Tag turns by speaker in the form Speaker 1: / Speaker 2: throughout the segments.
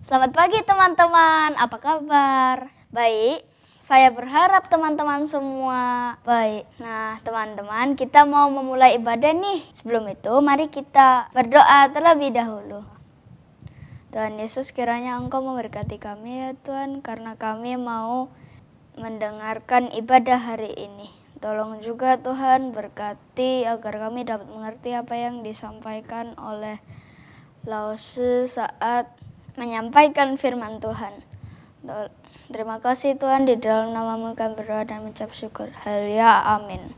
Speaker 1: Selamat pagi teman-teman, apa kabar? Baik, saya berharap teman-teman semua baik. Nah teman-teman, kita mau memulai ibadah nih. Sebelum itu mari kita berdoa terlebih dahulu. Tuhan Yesus, kiranya Engkau memberkati kami ya Tuhan, karena kami mau mendengarkan ibadah hari ini. Tolong juga Tuhan berkati agar kami dapat mengerti apa yang disampaikan oleh Lause saat menyampaikan firman Tuhan. Terima kasih Tuhan, di dalam nama-Mu kami berdoa dan mengucap syukur. Haleluya, amin.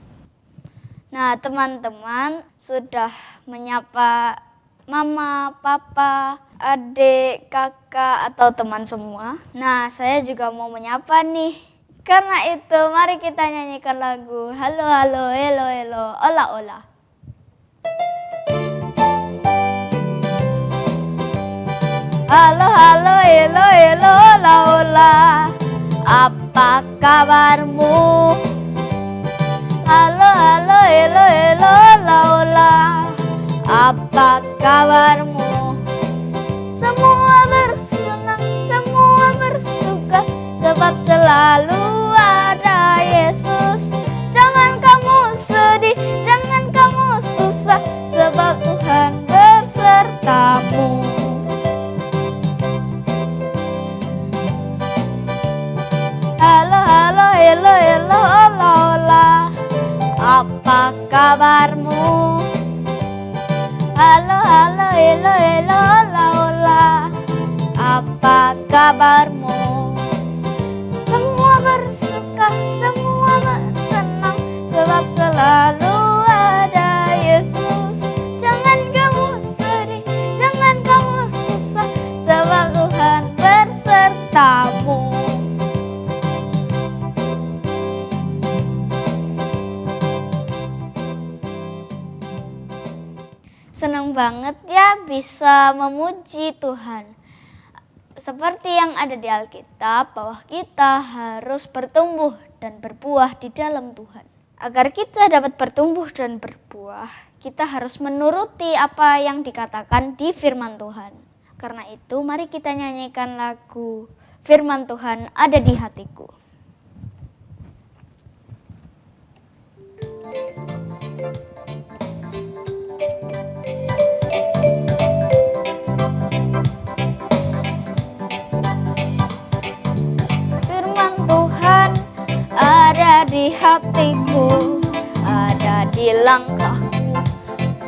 Speaker 1: Nah teman-teman sudah menyapa mama, papa, adik, kakak, atau teman semua. Nah saya juga mau menyapa nih. Karena itu mari kita nyanyikan lagu Halo halo, hello hello, ola ola. Halo halo, hello hello, ola ola. Apa kabarmu? Halo halo, hello hello, ola ola. Apa kabarmu? Semua bersenang, semua bersuka, sebab selalu ada Yesus. Jangan kamu sedih, jangan kamu susah, sebab Tuhan bersertamu. Halo halo, hello hello, ola ola. Apa kabarmu? Halo halo, hello hello, ola ola. Apa kabarmu? Semua bersuka, semua bersenang, sebab selalu ada Yesus. Jangan kamu sedih, jangan kamu susah, sebab Tuhan bersertamu. Senang banget ya bisa memuji Tuhan. Seperti yang ada di Alkitab, bahwa kita harus bertumbuh dan berbuah di dalam Tuhan. Agar kita dapat bertumbuh dan berbuah, kita harus menuruti apa yang dikatakan di firman Tuhan. Karena itu mari kita nyanyikan lagu Firman Tuhan Ada di Hatiku. Ada di hatiku, ada di langkahku,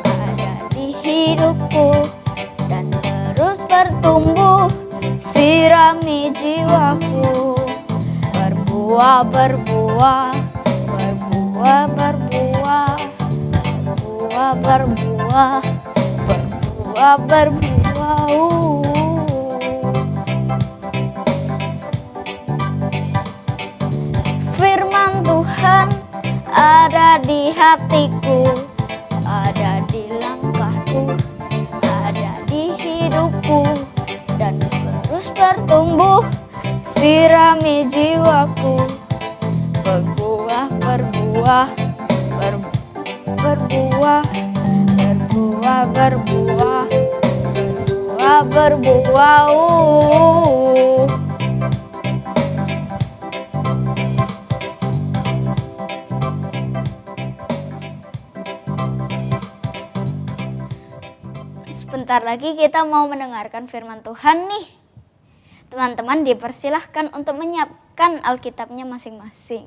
Speaker 1: ada di hidupku, dan terus bertumbuh, sirami jiwaku. Berbuah, berbuah, berbuah, berbuah, berbuah, berbuah, berbuah, berbuah. Tuhan ada di hatiku, ada di langkahku, ada di hidupku, dan terus bertumbuh, sirami jiwaku. Berbuah, berbuah, berbuah, berbuah, berbuah, berbuah, berbuah. Sebentar lagi kita mau mendengarkan firman Tuhan nih. Teman-teman dipersilahkan untuk menyiapkan Alkitabnya masing-masing.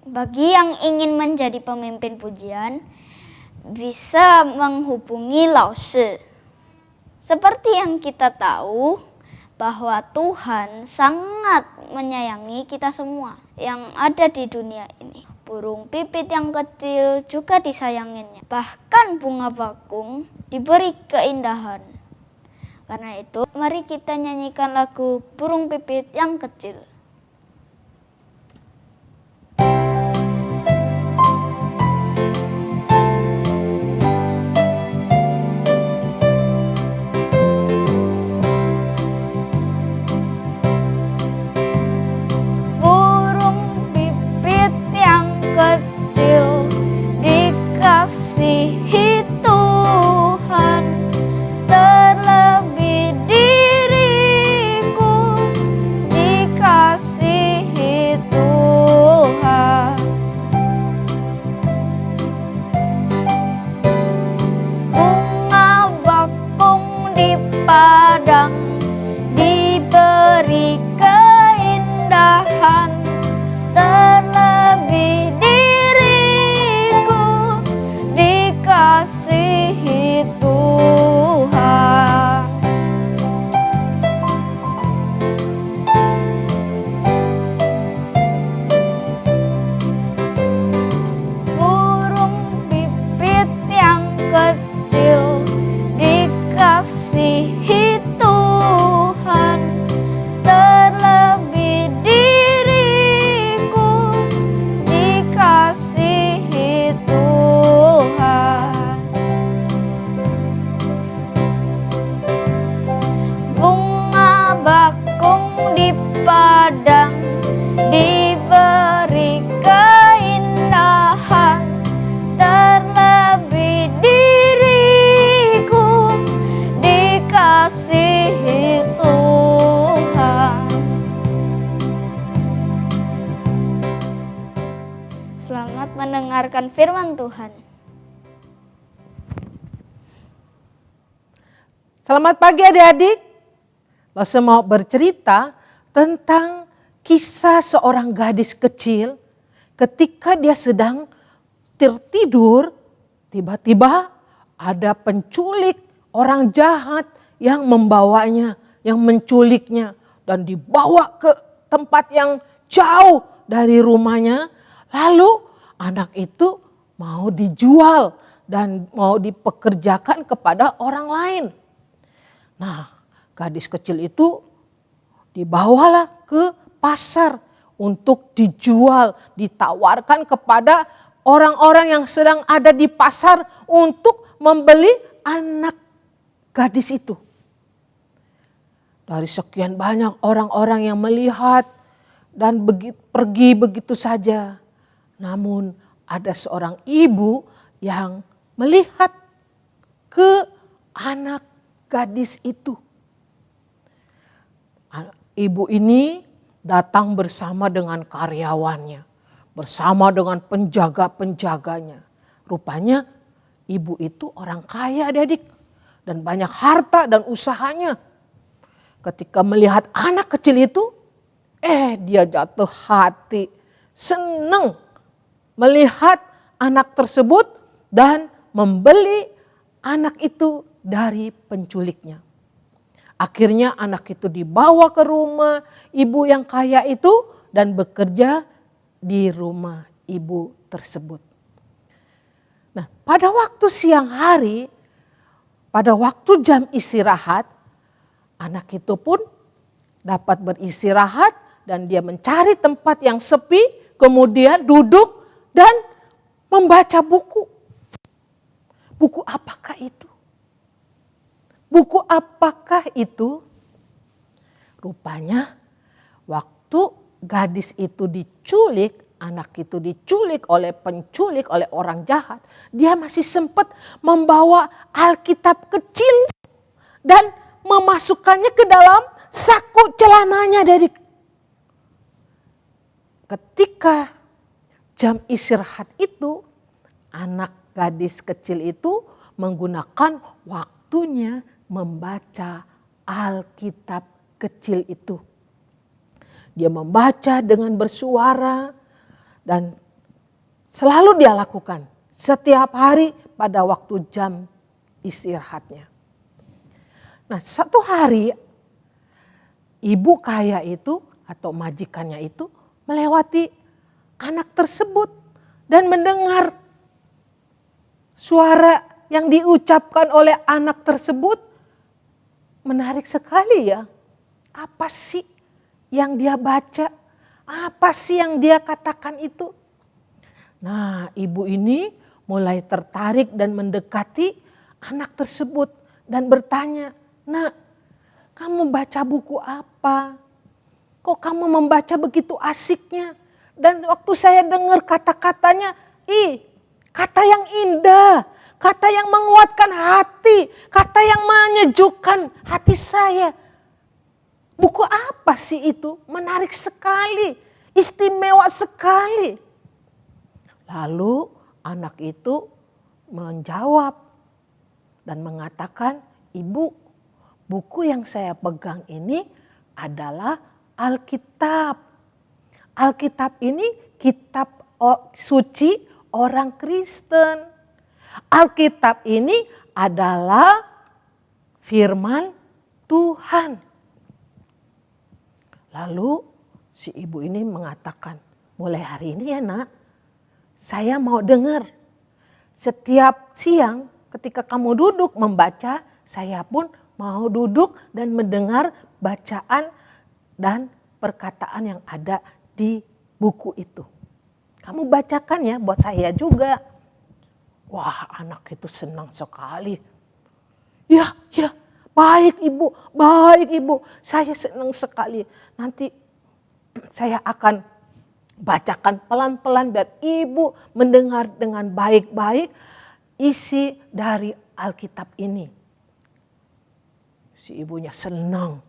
Speaker 1: Bagi yang ingin menjadi pemimpin pujian, bisa menghubungi Lause. Seperti yang kita tahu bahwa Tuhan sangat menyayangi kita semua yang ada di dunia ini. Burung pipit yang kecil juga disayanginya. Bahkan bunga bakung diberi keindahan. Karena itu, mari kita nyanyikan lagu Burung Pipit yang Kecil. Burung pipit yang kecil dikasihi Tuhan, terlebih diri Selamat mendengarkan firman Tuhan.
Speaker 2: Selamat pagi adik-adik. Lose mau bercerita tentang kisah seorang gadis kecil ketika dia sedang tertidur, tiba-tiba ada penculik orang jahat yang membawanya, yang menculiknya dan dibawa ke tempat yang jauh dari rumahnya. Lalu anak itu mau dijual dan mau dipekerjakan kepada orang lain. Nah, gadis kecil itu dibawalah ke pasar untuk dijual, ditawarkan kepada orang-orang yang sedang ada di pasar untuk membeli anak gadis itu. Dari sekian banyak orang-orang yang melihat dan pergi begitu saja. Namun ada seorang ibu yang melihat ke anak gadis itu. Ibu ini datang bersama dengan karyawannya, bersama dengan penjaga-penjaganya. Rupanya ibu itu orang kaya adik-adik dan banyak harta dan usahanya. Ketika melihat anak kecil itu, dia jatuh hati, senang melihat anak tersebut dan membeli anak itu dari penculiknya. Akhirnya anak itu dibawa ke rumah ibu yang kaya itu dan bekerja di rumah ibu tersebut. Nah, pada waktu siang hari, pada waktu jam istirahat, anak itu pun dapat beristirahat dan dia mencari tempat yang sepi, kemudian duduk dan membaca buku. Buku apakah itu? Buku apakah itu? Rupanya waktu gadis itu diculik, anak itu diculik oleh penculik, oleh orang jahat, dia masih sempat membawa Alkitab kecil dan memasukkannya ke dalam saku celananya dari. Ketika jam istirahat itu, anak gadis kecil itu menggunakan waktunya membaca Alkitab kecil itu. Dia membaca dengan bersuara dan selalu dia lakukan setiap hari pada waktu jam istirahatnya. Nah, satu hari ibu kaya itu atau majikannya itu melewati anak tersebut dan mendengar suara yang diucapkan oleh anak tersebut. Menarik sekali ya. Apa sih yang dia baca? Apa sih yang dia katakan itu? Nah, ibu ini mulai tertarik dan mendekati anak tersebut dan bertanya, "Nak, kamu baca buku apa? Kok kamu membaca begitu asiknya? Dan waktu saya dengar kata-katanya, kata yang indah, kata yang menguatkan hati, kata yang menyejukkan hati saya. Buku apa sih itu? Menarik sekali, istimewa sekali." Lalu anak itu menjawab dan mengatakan, "Ibu, buku yang saya pegang ini adalah Alkitab. Alkitab ini kitab suci orang Kristen. Alkitab ini adalah firman Tuhan." Lalu si ibu ini mengatakan, "Mulai hari ini ya nak, saya mau dengar. Setiap siang ketika kamu duduk membaca, saya pun mau duduk dan mendengar bacaan dan perkataan yang ada di buku itu. Kamu bacakan ya buat saya juga." Wah, anak itu senang sekali. Ya, baik ibu, saya senang sekali. Nanti saya akan bacakan pelan-pelan dan ibu mendengar dengan baik-baik isi dari Alkitab ini. Si ibunya senang.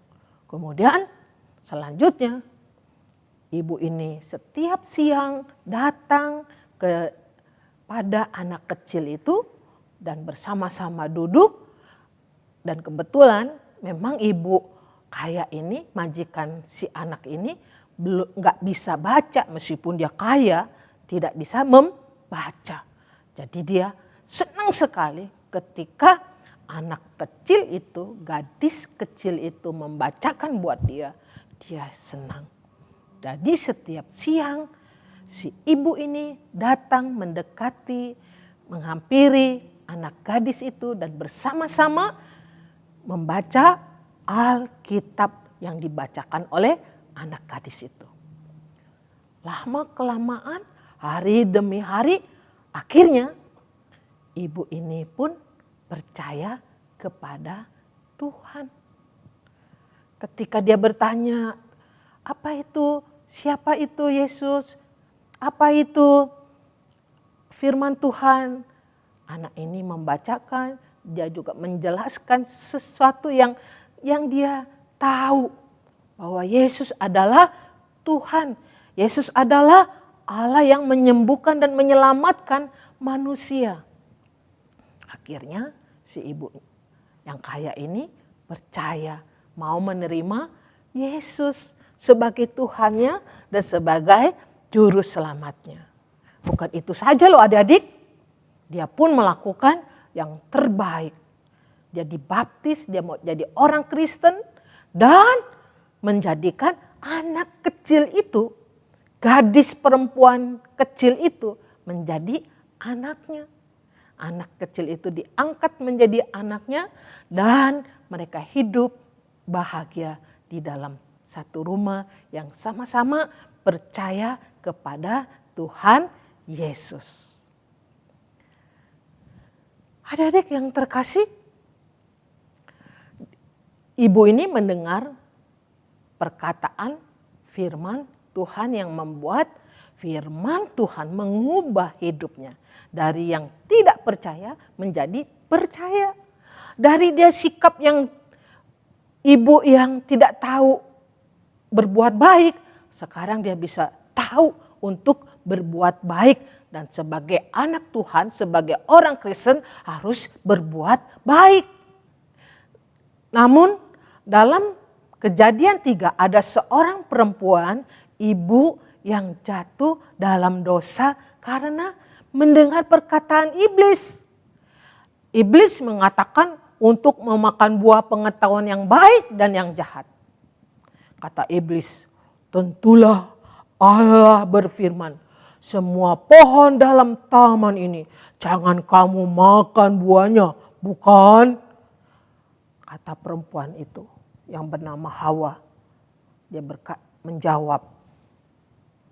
Speaker 2: Kemudian selanjutnya ibu ini setiap siang datang kepada anak kecil itu dan bersama-sama duduk. Dan kebetulan memang ibu kaya ini, majikan si anak ini belum nggak bisa baca, meskipun dia kaya tidak bisa membaca. Jadi dia senang sekali ketika anak kecil itu, gadis kecil itu membacakan buat dia senang. Jadi setiap siang si ibu ini datang mendekati, menghampiri anak gadis itu dan bersama-sama membaca Alkitab yang dibacakan oleh anak gadis itu. Lama kelamaan, hari demi hari, akhirnya ibu ini pun percaya kepada Tuhan. Ketika dia bertanya, apa itu? Siapa itu Yesus? Apa itu firman Tuhan? Anak ini membacakan, dia juga menjelaskan sesuatu yang dia tahu. Bahwa Yesus adalah Tuhan. Yesus adalah Allah yang menyembuhkan dan menyelamatkan manusia. Akhirnya si ibu yang kaya ini percaya, mau menerima Yesus sebagai Tuhannya dan sebagai juru selamatnya. Bukan itu saja loh adik-adik, dia pun melakukan yang terbaik. Dia dibaptis, dia mau jadi orang Kristen dan menjadikan anak kecil itu, gadis perempuan kecil itu menjadi anaknya. Anak kecil itu diangkat menjadi anaknya dan mereka hidup bahagia di dalam satu rumah yang sama-sama percaya kepada Tuhan Yesus. Adik-adik yang terkasih, ibu ini mendengar perkataan firman Tuhan yang membuat firman Tuhan mengubah hidupnya. Dari yang tidak percaya menjadi percaya. Dari dia sikap yang ibu yang tidak tahu berbuat baik, sekarang dia bisa tahu untuk berbuat baik. Dan sebagai anak Tuhan, sebagai orang Kristen harus berbuat baik. Namun dalam Kejadian 3 ada seorang perempuan, ibu yang jatuh dalam dosa karena mendengar perkataan iblis. Iblis mengatakan untuk memakan buah pengetahuan yang baik dan yang jahat. Kata iblis, tentulah Allah berfirman, semua pohon dalam taman ini jangan kamu makan buahnya, bukan? Kata perempuan itu yang bernama Hawa. Dia menjawab,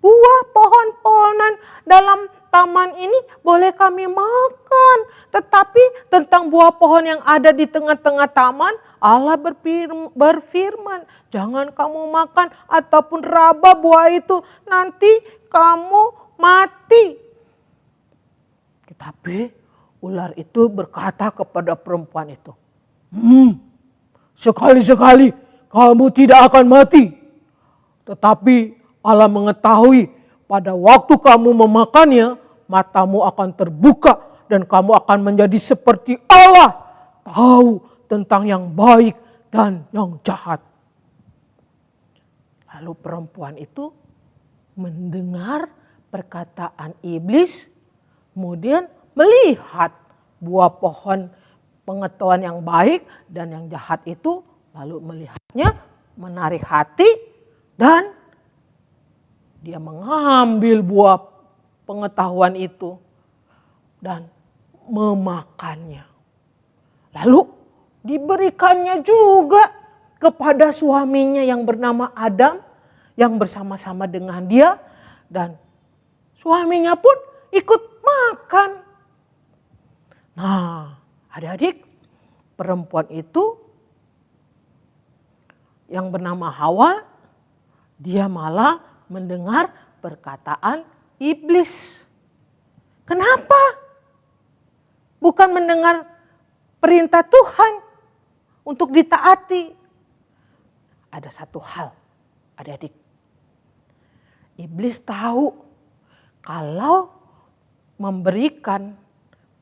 Speaker 2: buah pohon-pohonan dalam taman ini boleh kami makan. Tetapi tentang buah pohon yang ada di tengah-tengah taman, Allah berfirman, jangan kamu makan ataupun raba buah itu, nanti kamu mati. Tetapi ular itu berkata kepada perempuan itu, sekali-sekali kamu tidak akan mati. Tetapi Allah mengetahui pada waktu kamu memakannya, matamu akan terbuka dan kamu akan menjadi seperti Allah, tahu tentang yang baik dan yang jahat. Lalu perempuan itu mendengar perkataan iblis, kemudian melihat buah pohon pengetahuan yang baik dan yang jahat itu, lalu melihatnya menarik hati dan dia mengambil buah pengetahuan itu dan memakannya. Lalu diberikannya juga kepada suaminya yang bernama Adam yang bersama-sama dengan dia, dan suaminya pun ikut makan. Nah, adik-adik, perempuan itu yang bernama Hawa, dia malah mendengar perkataan iblis. Kenapa? Bukan mendengar perintah Tuhan untuk ditaati. Ada satu hal, adik-adik. Iblis tahu kalau memberikan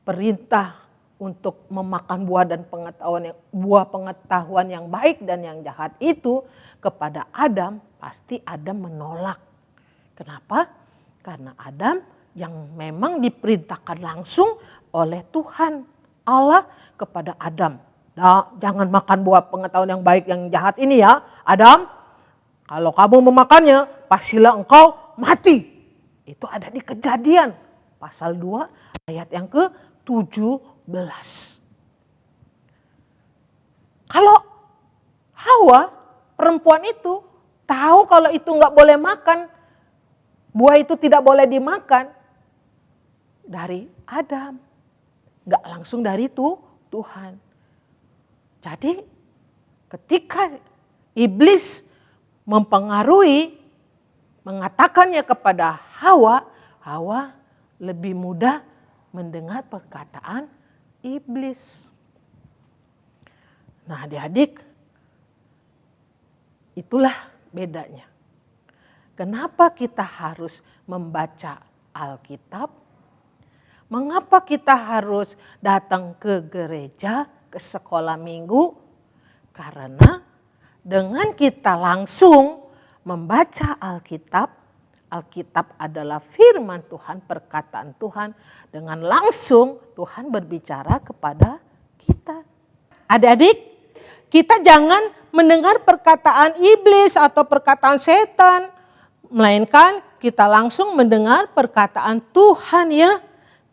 Speaker 2: perintah untuk memakan buah pengetahuan yang baik dan yang jahat itu kepada Adam, pasti Adam menolak. Kenapa? Karena Adam yang memang diperintahkan langsung oleh Tuhan Allah kepada Adam. Nah, jangan makan buah pengetahuan yang baik yang jahat ini ya, Adam. Kalau kamu memakannya, pastilah engkau mati. Itu ada di Kejadian pasal 2 ayat yang ke-17. Kalau Hawa, perempuan itu tahu kalau itu nggak boleh makan, buah itu tidak boleh dimakan dari Adam, nggak langsung dari Tuhan. Jadi ketika iblis mempengaruhi, mengatakannya kepada Hawa, Hawa lebih mudah mendengar perkataan iblis. Nah, adik-adik, itulah bedanya. Kenapa kita harus membaca Alkitab? Mengapa kita harus datang ke gereja, ke sekolah minggu? Karena dengan kita langsung membaca Alkitab, Alkitab adalah firman Tuhan, perkataan Tuhan. Dengan langsung Tuhan berbicara kepada kita. Adik-adik, kita jangan mendengar perkataan iblis atau perkataan setan. Melainkan kita langsung mendengar perkataan Tuhan ya.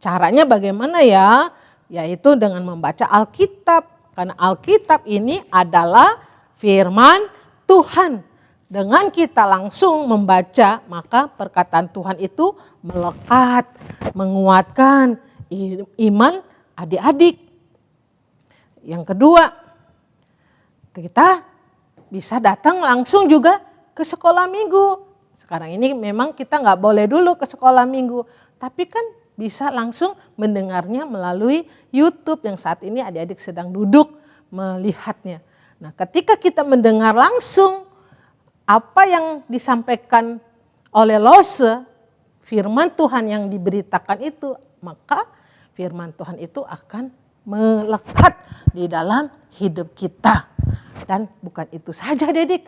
Speaker 2: Caranya bagaimana ya? Yaitu dengan membaca Alkitab. Karena Alkitab ini adalah firman Tuhan. Dengan kita langsung membaca, maka perkataan Tuhan itu melekat, menguatkan iman adik-adik. Yang kedua, kita bisa datang langsung juga ke sekolah minggu. Sekarang ini memang kita nggak boleh dulu ke sekolah minggu, tapi kan bisa langsung mendengarnya melalui YouTube yang saat ini adik-adik sedang duduk melihatnya. Nah, ketika kita mendengar langsung apa yang disampaikan oleh Lose, firman Tuhan yang diberitakan itu, maka firman Tuhan itu akan melekat di dalam hidup kita. Dan bukan itu saja adik-adik,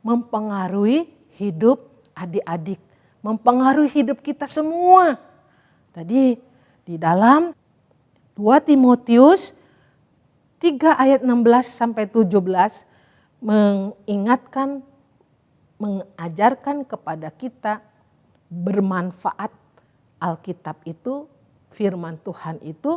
Speaker 2: mempengaruhi hidup adik-adik, mempengaruhi hidup kita semua. Tadi di dalam 2 Timotius 3 ayat 16 sampai 17 mengingatkan, mengajarkan kepada kita bermanfaat Alkitab itu, firman Tuhan itu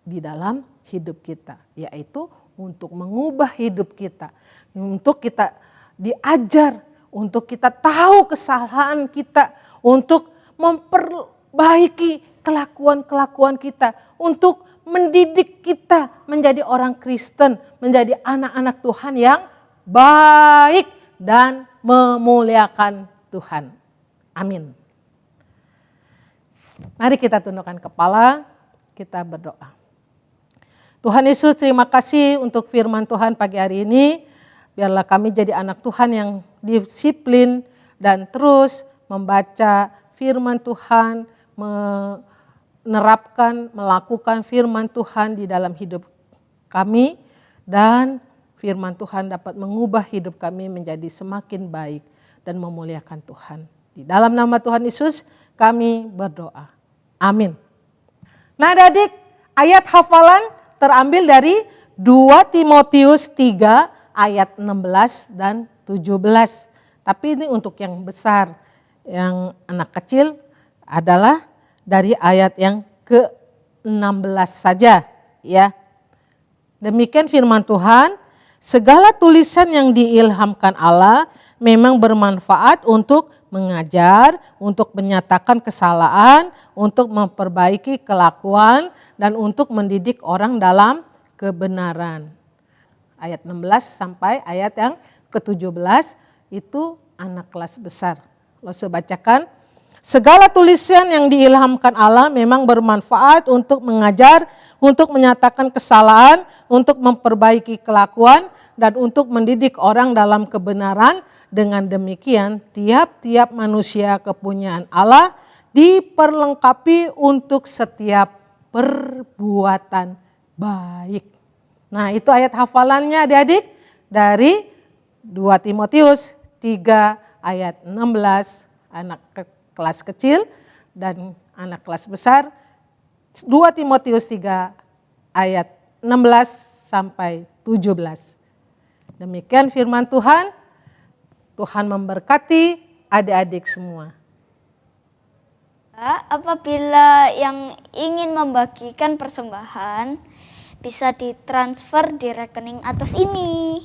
Speaker 2: di dalam hidup kita, yaitu untuk mengubah hidup kita, untuk kita diajar, untuk kita tahu kesalahan kita, untuk memperbaiki kelakuan-kelakuan kita, untuk mendidik kita menjadi orang Kristen, menjadi anak-anak Tuhan yang baik dan memuliakan Tuhan. Amin. Mari kita tundukkan kepala, kita berdoa. Tuhan Yesus, terima kasih untuk firman Tuhan pagi hari ini. Biarlah kami jadi anak Tuhan yang disiplin dan terus membaca firman Tuhan, menerapkan, melakukan firman Tuhan di dalam hidup kami, dan firman Tuhan dapat mengubah hidup kami menjadi semakin baik dan memuliakan Tuhan. Di dalam nama Tuhan Yesus kami berdoa. Amin. Nah adik, ayat hafalan terambil dari 2 Timotius 3 ayat 16 dan 17. Tapi ini untuk yang besar, yang anak kecil adalah dari ayat yang ke-16 saja ya. Demikian firman Tuhan. Segala tulisan yang diilhamkan Allah memang bermanfaat untuk mengajar, untuk menyatakan kesalahan, untuk memperbaiki kelakuan, dan untuk mendidik orang dalam kebenaran. Ayat 16 sampai ayat yang ke-17 itu anak kelas besar. Lo bacakan. Segala tulisan yang diilhamkan Allah memang bermanfaat untuk mengajar, untuk menyatakan kesalahan, untuk memperbaiki kelakuan, dan untuk mendidik orang dalam kebenaran. Dengan demikian tiap-tiap manusia kepunyaan Allah diperlengkapi untuk setiap perbuatan baik. Nah, itu ayat hafalannya adik-adik dari 2 Timotius 3 ayat 16 anak kelas kecil dan anak kelas besar 2 Timotius 3 ayat 16 sampai 17. Demikian firman Tuhan. Tuhan memberkati adik-adik semua.
Speaker 1: Apabila yang ingin membagikan persembahan bisa ditransfer di rekening atas ini.